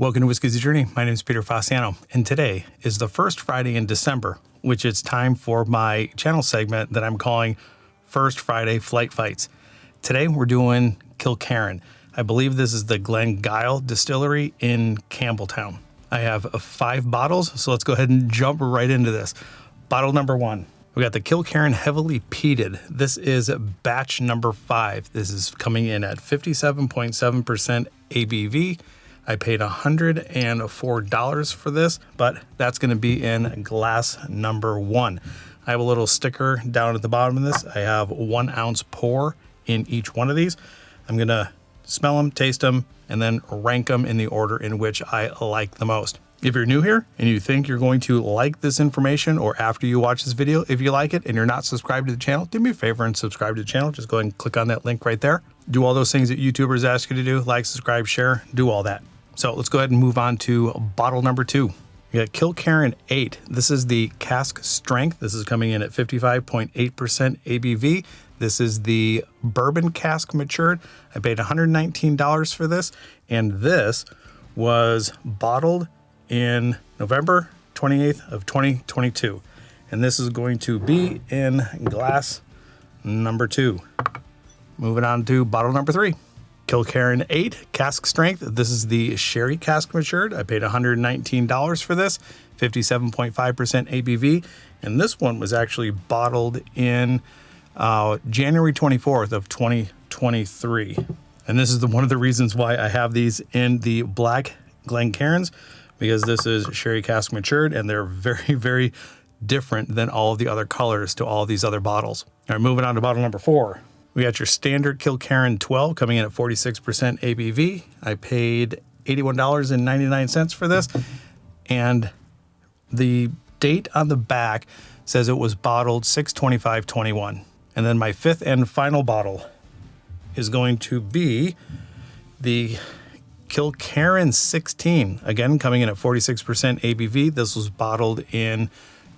Welcome to Whiskey's Journey. My name is Peter Fasciano, and today is the first Friday in December, which it's time for my channel segment that I'm calling First Friday Flight Fights. Today we're doing Kilkerran. I believe this is the Glengyle Distillery in Campbelltown. I have 5 bottles, so let's go ahead and jump right into this. Bottle number 1. We got the Kilkerran Heavily Peated. This is batch number 5. This is coming in at 57.7% ABV. I paid $104 for this, but that's going to be in glass number 1. I have a little sticker down at the bottom of this. I have 1 ounce pour in each one of these. I'm going to smell them, taste them, and then rank them in the order in which I like the most. If you're new here and you think you're going to like this information, or after you watch this video, if you like it and you're not subscribed to the channel, do me a favor and subscribe to the channel. Just go ahead and click on that link right there. Do all those things that YouTubers ask you to do, like, subscribe, share, do all that. So let's go ahead and move on to bottle number 2. We got Kilkerran 8. This is the Cask strength. This is coming in at 55.8% ABV. This is the Bourbon Cask matured. I paid $119 for this, and this was bottled in November 28th of 2022. And this is going to be in glass number 2. Moving on to bottle number 3. Kilkerran 8 Cask strength. This is the sherry cask matured. I paid $119 for this, 57.5% ABV. And this one was actually bottled in January 24th of 2023. And this is one of the reasons why I have these in the black Glencairns, because this is sherry cask matured and they're very, very different than all of the other colors to all these other bottles. All right, moving on to bottle number 4. We got your standard Kilkerran 12 coming in at 46% ABV. I paid $81.99 for this. And the date on the back says it was bottled 6/25/21. And then my 5th and final bottle is going to be the Kilkerran 16, again coming in at 46% ABV. This was bottled in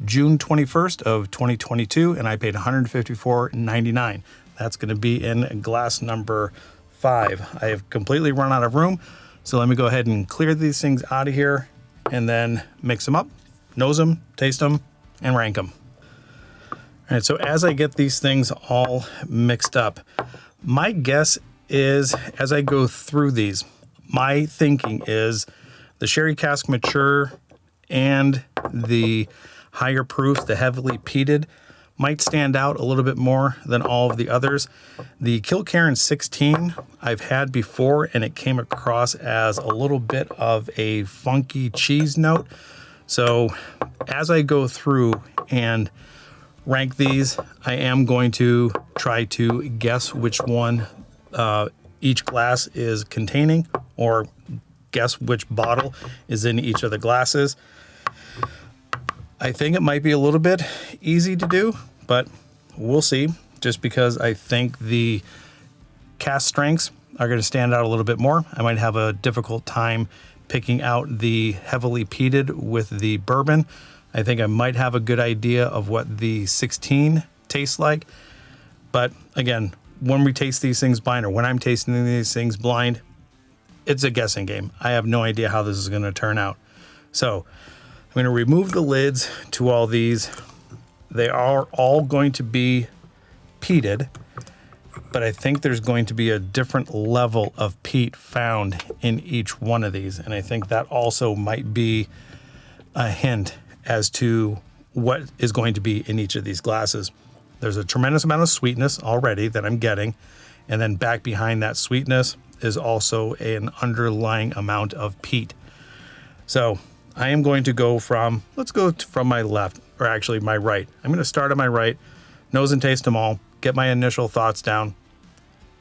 June 21st of 2022, and I paid $154.99. That's going to be in glass number 5. I have completely run out of room, so let me go ahead and clear these things out of here and then mix them up, nose them, taste them, and rank them. All right, so as I get these things all mixed up, my guess is as I go through these, my thinking is the sherry cask mature and the higher proof, the heavily peated, might stand out a little bit more than all of the others. The Kilkerran 16 I've had before, and it came across as a little bit of a funky cheese note. So as I go through and rank these, I am going to try to guess which one each glass is containing, or guess which bottle is in each of the glasses. I think it might be a little bit easy to do, but we'll see, just because I think the cask strengths are going to stand out a little bit more. I might have a difficult time picking out the heavily peated with the bourbon. I think I might have a good idea of what the 16 tastes like. But again, when we taste these things blind, or when I'm tasting these things blind, it's a guessing game. I have no idea how this is going to turn out. So I'm going to remove the lids to all these. They are all going to be peated, but I think there's going to be a different level of peat found in each one of these. And I think that also might be a hint as to what is going to be in each of these glasses. There's a tremendous amount of sweetness already that I'm getting. And then back behind that sweetness is also an underlying amount of peat. So I am going to go from, let's go from my left, or actually my right. I'm going to start on my right, nose and taste them all, get my initial thoughts down,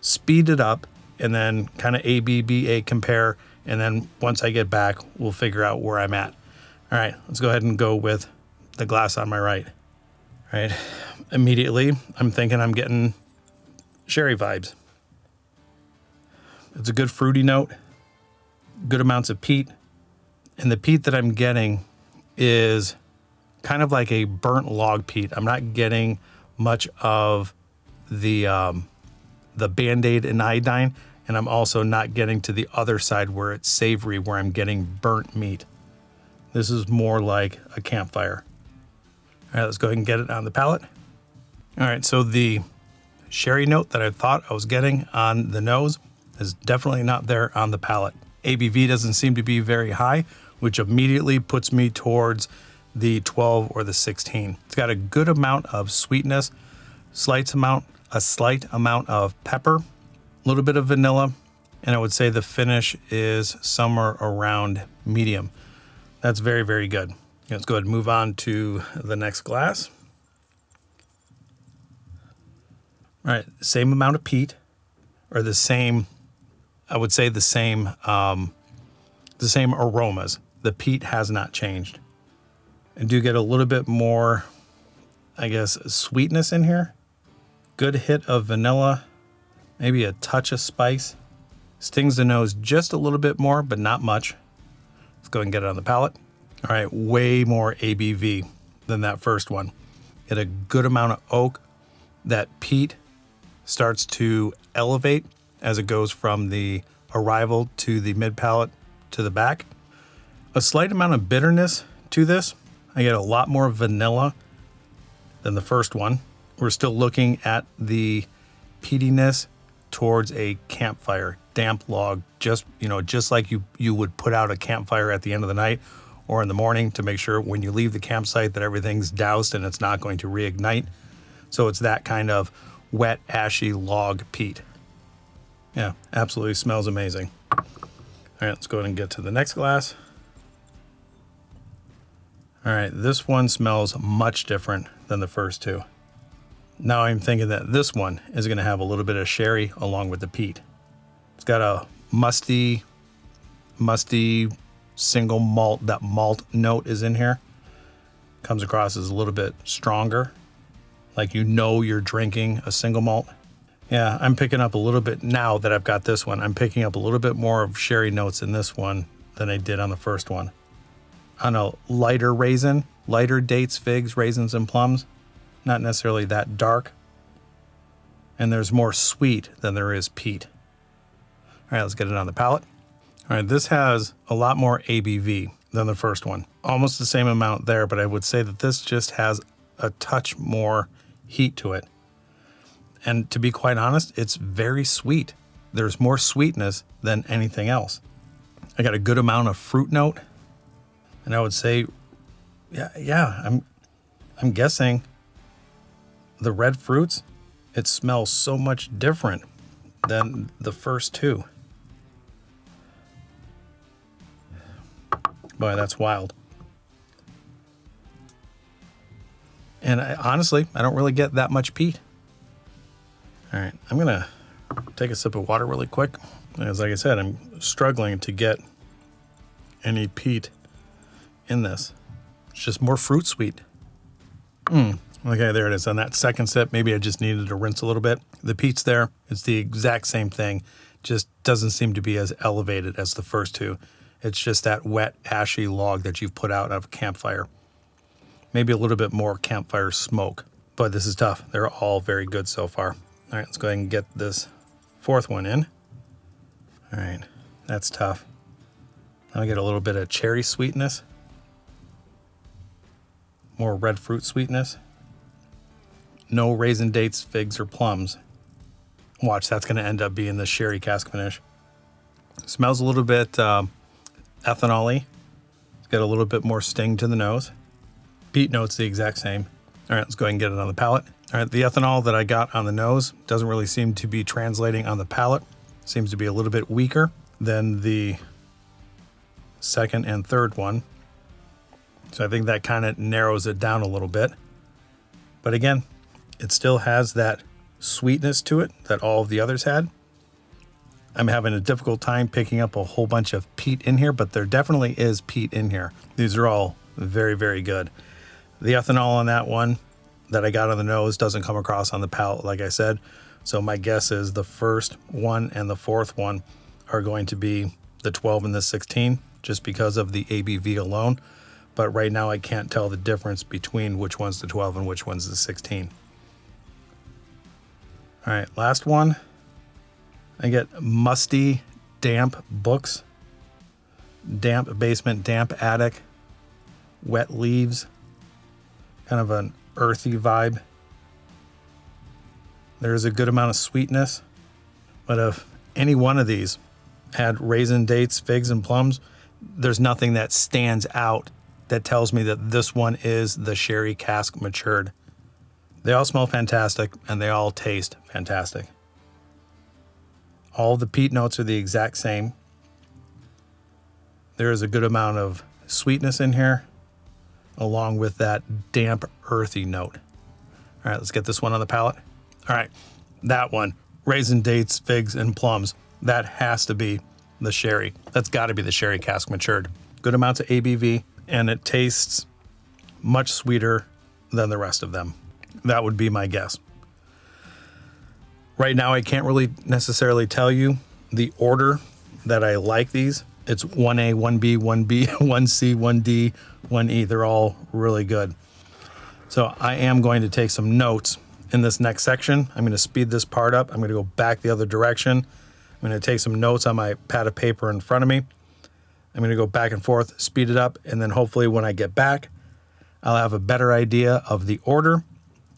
speed it up, and then kind of ABBA compare. And then once I get back, we'll figure out where I'm at. All right, let's go ahead and go with the glass on my right. All right, immediately, I'm thinking I'm getting sherry vibes. It's a good fruity note, good amounts of peat. And the peat that I'm getting is kind of like a burnt log peat. I'm not getting much of the Band-Aid and iodine, And I'm also not getting to the other side where it's savory, where I'm getting burnt meat. This is more like a campfire. All right, let's go ahead and get it on the palate. All right, so the sherry note that I thought I was getting on the nose is definitely not there on the palate. ABV doesn't seem to be very high, which immediately puts me towards the 12 or the 16. It's got a good amount of sweetness, a slight amount of pepper, a little bit of vanilla, and I would say the finish is somewhere around medium. That's very, very good. Let's go ahead and move on to the next glass. All right, same amount of peat, or the same, I would say the same aromas. The peat has not changed. I do get a little bit more, I guess, sweetness in here. Good hit of vanilla, maybe a touch of spice. Stings the nose just a little bit more, but not much. Let's go ahead and get it on the palate. All right, way more ABV than that first one. Get a good amount of oak. That peat starts to elevate as it goes from the arrival to the mid palate to the back. A slight amount of bitterness to this. I get a lot more vanilla than the first one. We're still looking at the peatiness towards a campfire, damp log, just like you would put out a campfire at the end of the night or in the morning to make sure when you leave the campsite that everything's doused and it's not going to reignite. So it's that kind of wet, ashy log peat. Yeah, absolutely smells amazing. All right, let's go ahead and get to the next glass. All right, this one smells much different than the first two. Now I'm thinking that this one is going to have a little bit of sherry along with the peat. It's got a musty single malt. That malt note is in here. Comes across as a little bit stronger, like you're drinking a single malt. Yeah, I'm picking up a little bit now that I've got this one. I'm picking up a little bit more of sherry notes in this one than I did on the first one. On a lighter raisin, lighter dates, figs, raisins, and plums. Not necessarily that dark. And there's more sweet than there is peat. All right, let's get it on the palate. All right, this has a lot more ABV than the first one. Almost the same amount there, but I would say that this just has a touch more heat to it. And to be quite honest, it's very sweet. There's more sweetness than anything else. I got a good amount of fruit note. And I would say, I'm guessing the red fruits, it smells so much different than the first two. Boy, that's wild. And honestly, I don't really get that much peat. All right, I'm gonna take a sip of water really quick. Because like I said, I'm struggling to get any peat in this. It's just more fruit sweet. Okay, there it is. On that second sip, maybe I just needed to rinse a little bit. The peat's there. It's the exact same thing. Just doesn't seem to be as elevated as the first two. It's just that wet, ashy log that you've put out of a campfire. Maybe a little bit more campfire smoke, but this is tough. They're all very good so far. All right, let's go ahead and get this fourth one in. All right, that's tough. Now I get a little bit of cherry sweetness. More red fruit sweetness. No raisin dates, figs, or plums. Watch, that's going to end up being the sherry cask finish. Smells a little bit ethanol-y. It's got a little bit more sting to the nose. Peat note's the exact same. All right, let's go ahead and get it on the palate. All right, the ethanol that I got on the nose doesn't really seem to be translating on the palate. Seems to be a little bit weaker than the second and third one. So I think that kind of narrows it down a little bit. But again, it still has that sweetness to it that all of the others had. I'm having a difficult time picking up a whole bunch of peat in here, but there definitely is peat in here. These are all very, very good. The ethanol on that one that I got on the nose doesn't come across on the palate, like I said. So my guess is the first one and the fourth one are going to be the 12 and the 16, just because of the ABV alone. But right now I can't tell the difference between which one's the 12 and which one's the 16. All right, last one. I get musty, damp books, damp basement, damp attic, wet leaves, kind of an earthy vibe. There's a good amount of sweetness, but if any one of these had raisin, dates, figs, and plums, there's nothing that stands out that tells me that this one is the sherry cask matured. They all smell fantastic and they all taste fantastic. All the peat notes are the exact same. There is a good amount of sweetness in here, along with that damp, earthy note. All right, let's get this one on the palate. All right, that one, raisin, dates, figs, and plums. That has to be the sherry. That's got to be the sherry cask matured. Good amounts of ABV, and it tastes much sweeter than the rest of them. That would be my guess. Right now, I can't really necessarily tell you the order that I like these. It's 1A, 1B, 1B, 1C, 1D, 1E. They're all really good. So I am going to take some notes in this next section. I'm going to speed this part up. I'm going to go back the other direction. I'm going to take some notes on my pad of paper in front of me. I'm going to go back and forth, speed it up, and then hopefully when I get back, I'll have a better idea of the order,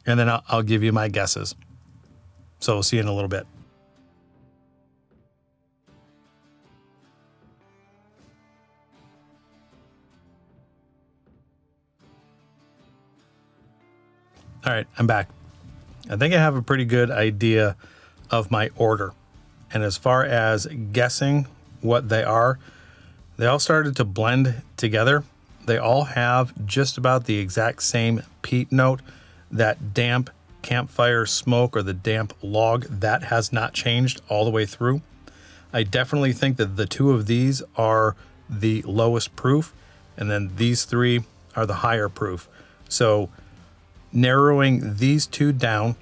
and then I'll give you my guesses. So we'll see you in a little bit. All right, I'm back. I think I have a pretty good idea of my order. And as far as guessing what they are, they all started to blend together. They all have just about the exact same peat note. That damp campfire smoke or the damp log, that has not changed all the way through. I definitely think that the two of these are the lowest proof, and then these three are the higher proof. So narrowing these two down,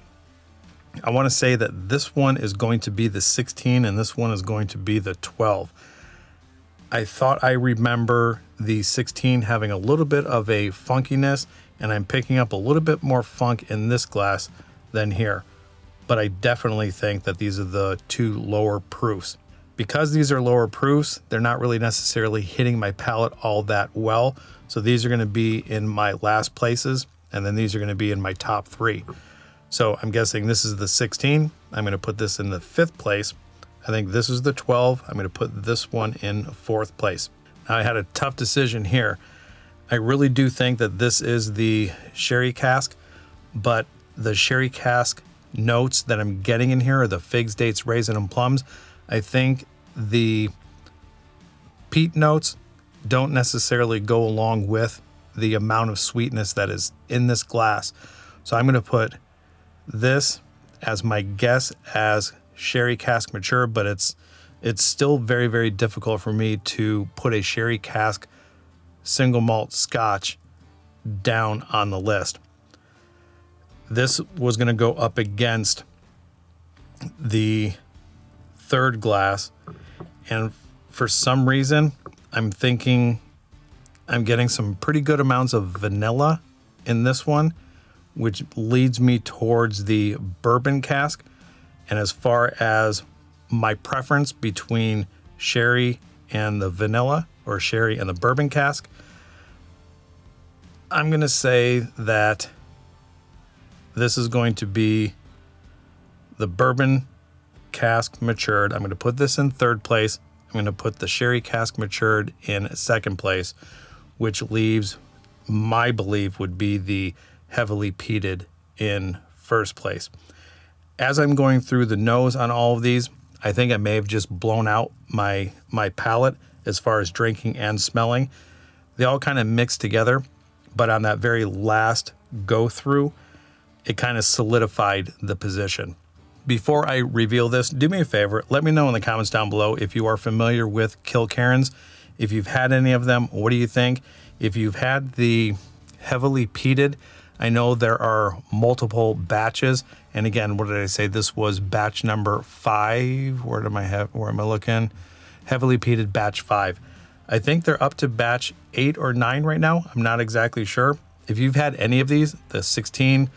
I want to say that this one is going to be the 16 and this one is going to be the 12. I thought I remember the 16 having a little bit of a funkiness, and I'm picking up a little bit more funk in this glass than here. But I definitely think that these are the two lower proofs. Because these are lower proofs, they're not really necessarily hitting my palate all that well. So these are going to be in my last places, and then these are going to be in my top three. So I'm guessing this is the 16. I'm going to put this in the 5th place. I think this is the 12. I'm going to put this one in 4th place. Now, I had a tough decision here. I really do think that this is the sherry cask, but the sherry cask notes that I'm getting in here are the figs, dates, raisin, and plums. I think the peat notes don't necessarily go along with the amount of sweetness that is in this glass. So I'm going to put this as my guess as sherry cask mature, but it's still very, very difficult for me to put a sherry cask single malt scotch down on the list. This was going to go up against the 3rd glass, and for some reason I'm thinking I'm getting some pretty good amounts of vanilla in this one, which leads me towards the bourbon cask. And as far as my preference between sherry and the vanilla, or sherry and the bourbon cask, I'm going to say that this is going to be the bourbon cask matured. I'm going to put this in 3rd place. I'm going to put the sherry cask matured in 2nd place, which leaves my belief would be the heavily peated in 1st place. As I'm going through the nose on all of these, I think I may have just blown out my palate as far as drinking and smelling. They all kind of mix together, but on that very last go through, it kind of solidified the position. Before I reveal this, do me a favor, let me know in the comments down below if you are familiar with Kilkerrans. If you've had any of them, what do you think? If you've had the heavily peated, I know there are multiple batches. And again, what did I say? This was batch number 5. Where am I looking? Heavily peated batch 5. I think they're up to batch 8 or 9 right now. I'm not exactly sure. If you've had any of these, the 16,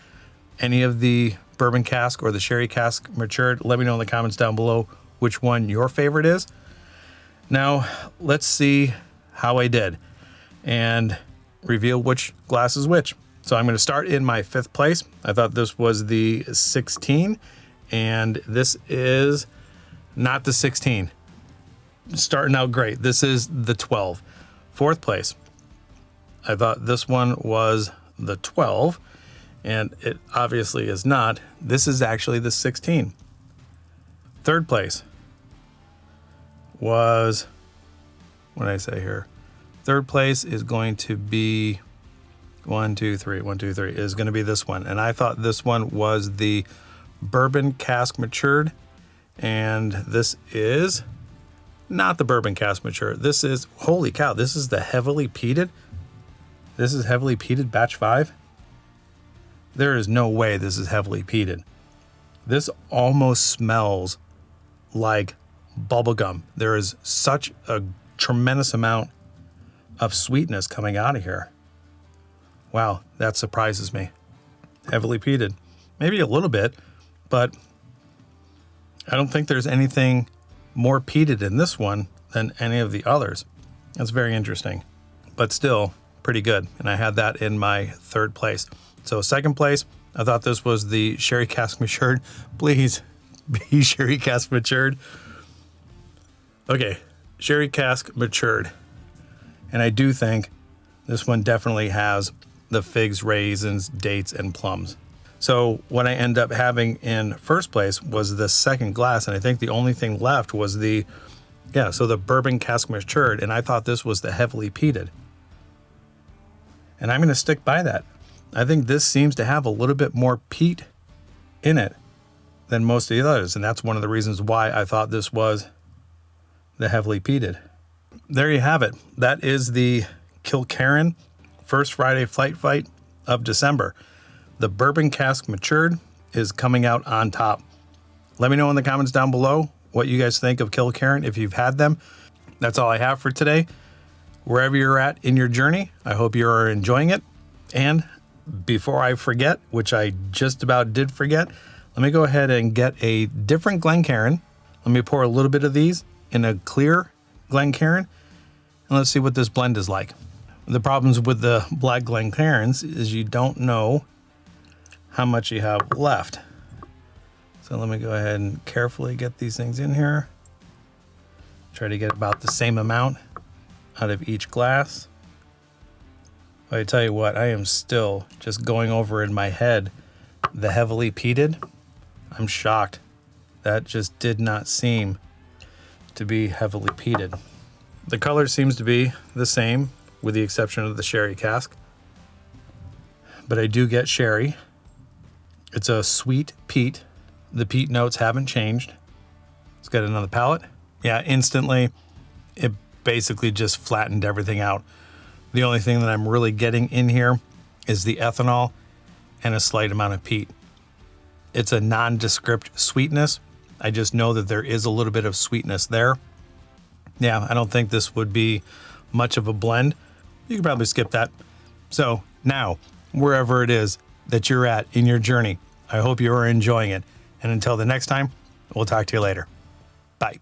any of the bourbon cask or the sherry cask matured, let me know in the comments down below which one your favorite is. Now, let's see how I did and reveal which glass is which. So I'm going to start in my 5th place. I thought this was the 16, and this is not the 16. Starting out great. This is the 12. 4th place. I thought this one was the 12, and it obviously is not. This is actually the 16. 3rd place was, what did I say here? 3rd place is going to be 1, 2, 3 is going to be this one. And I thought this one was the Bourbon Cask Matured. And this is not the Bourbon Cask Matured. This is, holy cow, this is the heavily peated. This is heavily peated batch 5. There is no way this is heavily peated. This almost smells like bubblegum. There is such a tremendous amount of sweetness coming out of here. Wow, that surprises me. Heavily peated. Maybe a little bit, but I don't think there's anything more peated in this one than any of the others. That's very interesting, but still pretty good. And I had that in my 3rd place. So 2nd place, I thought this was the Sherry Cask Matured. Please be Sherry Cask Matured. Okay, Sherry Cask Matured. And I do think this one definitely has the figs, raisins, dates, and plums. So what I end up having in 1st place was the 2nd glass, and I think the only thing left was the Bourbon Cask Matured, and I thought this was the heavily peated. And I'm going to stick by that. I think this seems to have a little bit more peat in it than most of the others, and that's one of the reasons why I thought this was the heavily peated. There you have it. That is the Kilkerran First Friday Flight Fight of December. The Bourbon Cask Matured is coming out on top. Let me know in the comments down below what you guys think of Kilkerran if you've had them. That's all I have for today. Wherever you're at in your journey, I hope you are enjoying it. And before I forget, which I just about did forget, let me go ahead and get a different Kilkerran. Let me pour a little bit of these in a clear Kilkerran, and let's see what this blend is like. The problems with the black Kilkerrans is you don't know how much you have left. So let me go ahead and carefully get these things in here. Try to get about the same amount out of each glass. But I tell you what, I am still just going over in my head the heavily peated. I'm shocked. That just did not seem to be heavily peated. The color seems to be the same with the exception of the sherry cask. But I do get sherry. It's a sweet peat. The peat notes haven't changed. Let's get another palate. Yeah, instantly, it basically just flattened everything out. The only thing that I'm really getting in here is the ethanol and a slight amount of peat. It's a nondescript sweetness. I just know that there is a little bit of sweetness there. Yeah, I don't think this would be much of a blend. You could probably skip that. So now, wherever it is that you're at in your journey, I hope you are enjoying it. And until the next time, we'll talk to you later. Bye.